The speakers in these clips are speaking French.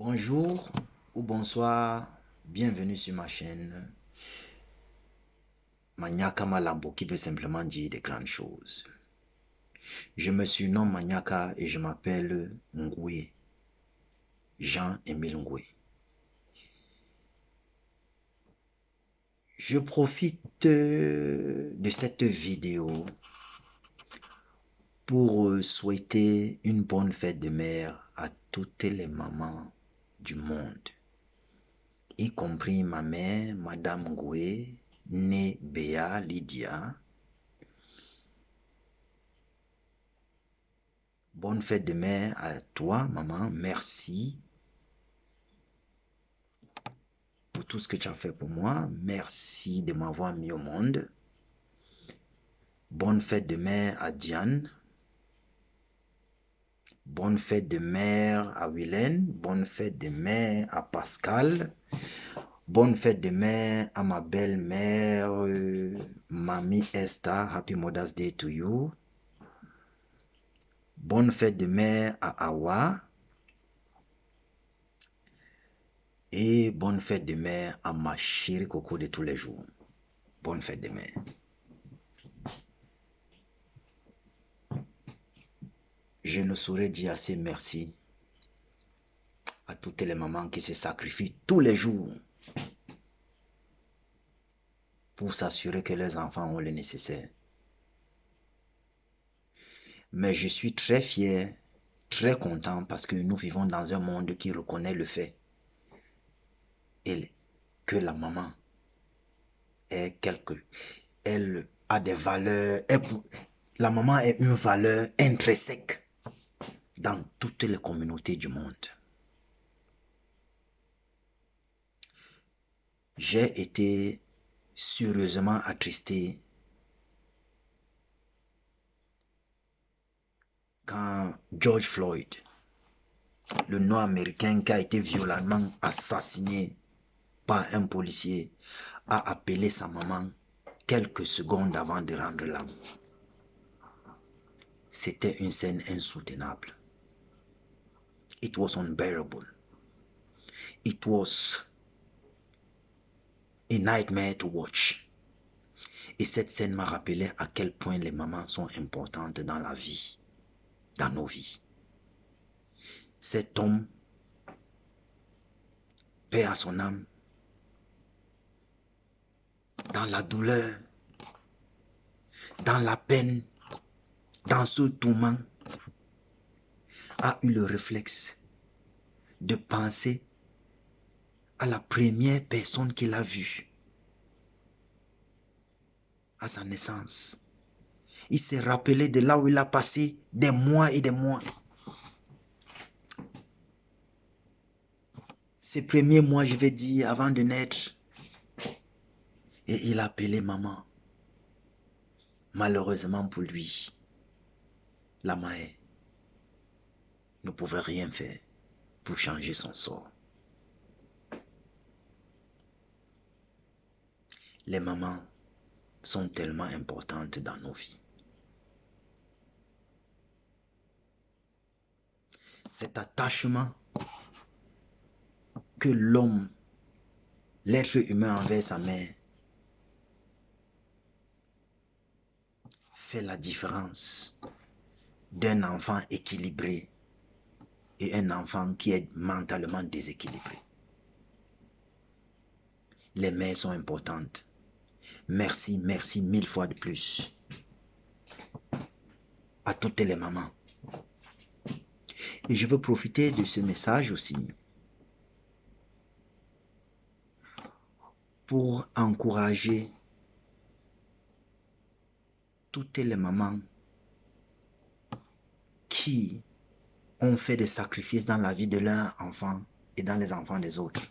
Bonjour ou bonsoir, bienvenue sur ma chaîne Maniaka Malambo qui veut simplement dire des grandes choses. Je me surnomme Maniaka et je m'appelle Ngoué, Jean-Émile Ngoué. Je profite de cette vidéo pour souhaiter une bonne fête de mère à toutes les mamans du monde, y compris ma mère, Madame Ngoué, née Béa Lydia. Bonne fête de mère à toi, maman. Merci pour tout ce que tu as fait pour moi. Merci de m'avoir mis au monde. Bonne fête de mère à Diane. Bonne fête de mère à Wilène. Bonne fête de mère à Pascal. Bonne fête de mère à ma belle-mère, Mamie Esther. Happy Mother's Day to you. Bonne fête de mère à Awa. Et bonne fête de mère à ma chérie Coco de tous les jours. Bonne fête de mère. Je ne saurais dire assez merci à toutes les mamans qui se sacrifient tous les jours pour s'assurer que leurs enfants ont le nécessaire. Mais je suis très fier, très content parce que nous vivons dans un monde qui reconnaît le fait que la maman est elle a des valeurs, la maman est une valeur intrinsèque dans toutes les communautés du monde. J'ai été sérieusement attristé quand George Floyd, le noir américain qui a été violemment assassiné par un policier, a appelé sa maman quelques secondes avant de rendre l'âme. C'était une scène insoutenable. It was unbearable. It was a nightmare to watch. Et cette scène m'a rappelé à quel point les mamans sont importantes dans la vie, dans nos vies. Cet homme, paix à son âme, dans la douleur, dans la peine, dans ce tourment, a eu le réflexe de penser à la première personne qu'il a vue à sa naissance. Il s'est rappelé de là où il a passé des mois et des mois. Ces premiers mois, je vais dire, avant de naître. Et il a appelé maman. Malheureusement pour lui, la mère ne pouvait rien faire pour changer son sort. Les mamans sont tellement importantes dans nos vies. Cet attachement que l'homme, l'être humain envers sa mère, fait la différence d'un enfant équilibré et un enfant qui est mentalement déséquilibré. Les mères sont importantes. Merci, merci 1000 fois de plus à toutes les mamans. Et je veux profiter de ce message aussi pour encourager toutes les mamans qui ont fait des sacrifices dans la vie de leurs enfants et dans les enfants des autres.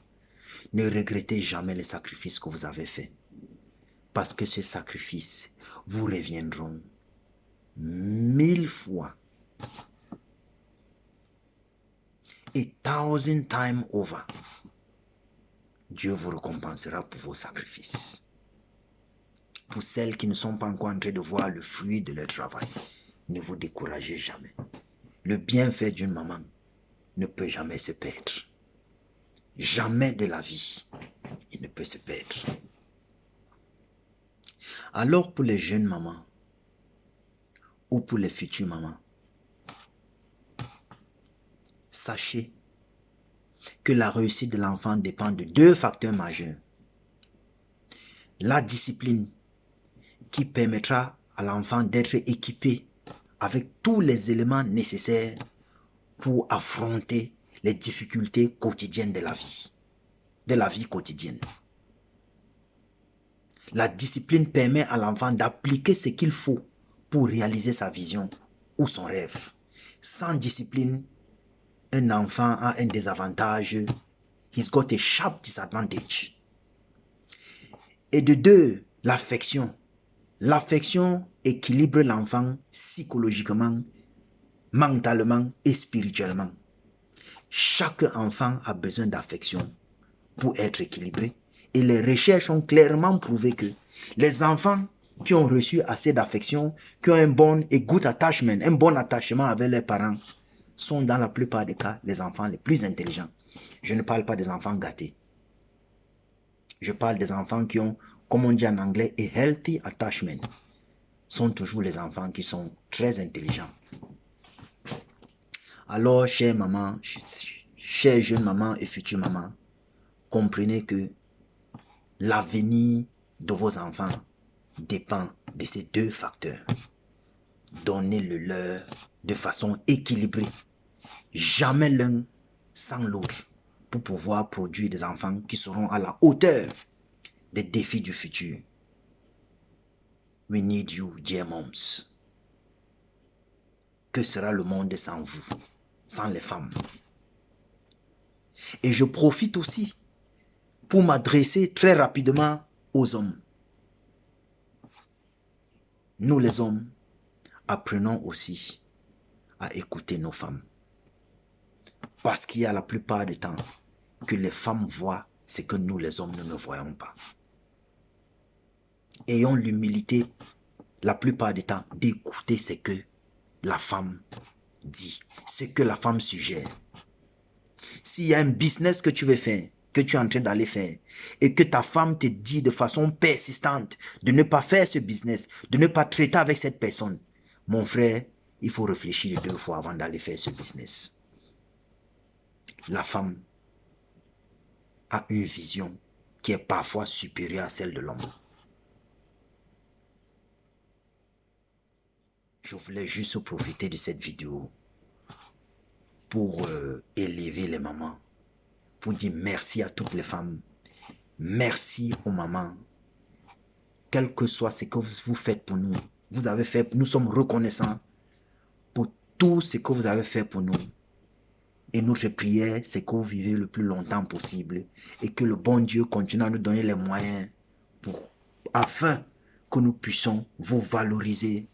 Ne regrettez jamais les sacrifices que vous avez faits. Parce que ces sacrifices vous reviendront 1000 fois. A 1000 times over. Dieu vous récompensera pour vos sacrifices. Pour celles qui ne sont pas encore en train de voir le fruit de leur travail, ne vous découragez jamais. Le bienfait d'une maman ne peut jamais se perdre. Jamais de la vie, il ne peut se perdre. Alors pour les jeunes mamans, ou pour les futures mamans, sachez que la réussite de l'enfant dépend de deux facteurs majeurs. La discipline qui permettra à l'enfant d'être équipé avec tous les éléments nécessaires pour affronter les difficultés quotidiennes de la vie quotidienne. La discipline permet à l'enfant d'appliquer ce qu'il faut pour réaliser sa vision ou son rêve. Sans discipline, un enfant a un désavantage. He's got a sharp disadvantage. Et de deux, l'affection. L'affection équilibre l'enfant psychologiquement, mentalement et spirituellement. Chaque enfant a besoin d'affection pour être équilibré. Et les recherches ont clairement prouvé que les enfants qui ont reçu assez d'affection, qui ont un bon et good attachment, un bon attachement avec leurs parents, sont dans la plupart des cas les enfants les plus intelligents. Je ne parle pas des enfants gâtés. Je parle des enfants qui ont, comme on dit en anglais, a healthy attachment. Sont toujours les enfants qui sont très intelligents. Alors, chère maman, chère jeune maman et future maman, comprenez que l'avenir de vos enfants dépend de ces deux facteurs. Donnez-le leur de façon équilibrée. Jamais l'un sans l'autre pour pouvoir produire des enfants qui seront à la hauteur des défis du futur. We need you, dear moms. Que sera le monde sans vous, sans les femmes? Et je profite aussi pour m'adresser très rapidement aux hommes. Nous les hommes, apprenons aussi à écouter nos femmes. Parce qu'il y a la plupart du temps que les femmes voient ce que nous les hommes, nous ne voyons pas. Ayons l'humilité la plupart du temps d'écouter ce que la femme dit, ce que la femme suggère. S'il y a un business que tu veux faire, que tu es en train d'aller faire, et que ta femme te dit de façon persistante de ne pas faire ce business, de ne pas traiter avec cette personne, mon frère, il faut réfléchir 2 fois avant d'aller faire ce business. La femme a une vision qui est parfois supérieure à celle de l'homme. Je voulais juste profiter de cette vidéo pour élever les mamans, pour dire merci à toutes les femmes, merci aux mamans, quel que soit ce que vous faites pour nous, vous avez fait, nous sommes reconnaissants pour tout ce que vous avez fait pour nous. Et notre prière, c'est que vous vivez le plus longtemps possible et que le bon Dieu continue à nous donner les moyens afin que nous puissions vous valoriser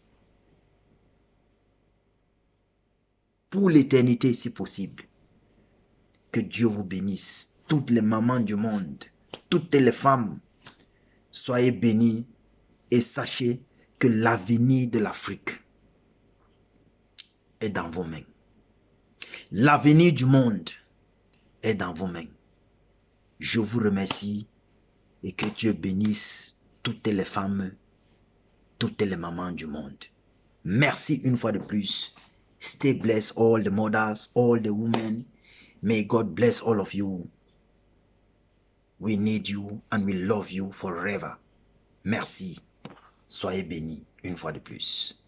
pour l'éternité si possible. Que Dieu vous bénisse. Toutes les mamans du monde, toutes les femmes, soyez bénies et sachez que l'avenir de l'Afrique est dans vos mains. L'avenir du monde est dans vos mains. Je vous remercie et que Dieu bénisse toutes les femmes, toutes les mamans du monde. Merci une fois de plus. Stay blessed, all the mothers, all the women. May God bless all of you. We need you and we love you forever. Merci. Soyez bénis une fois de plus.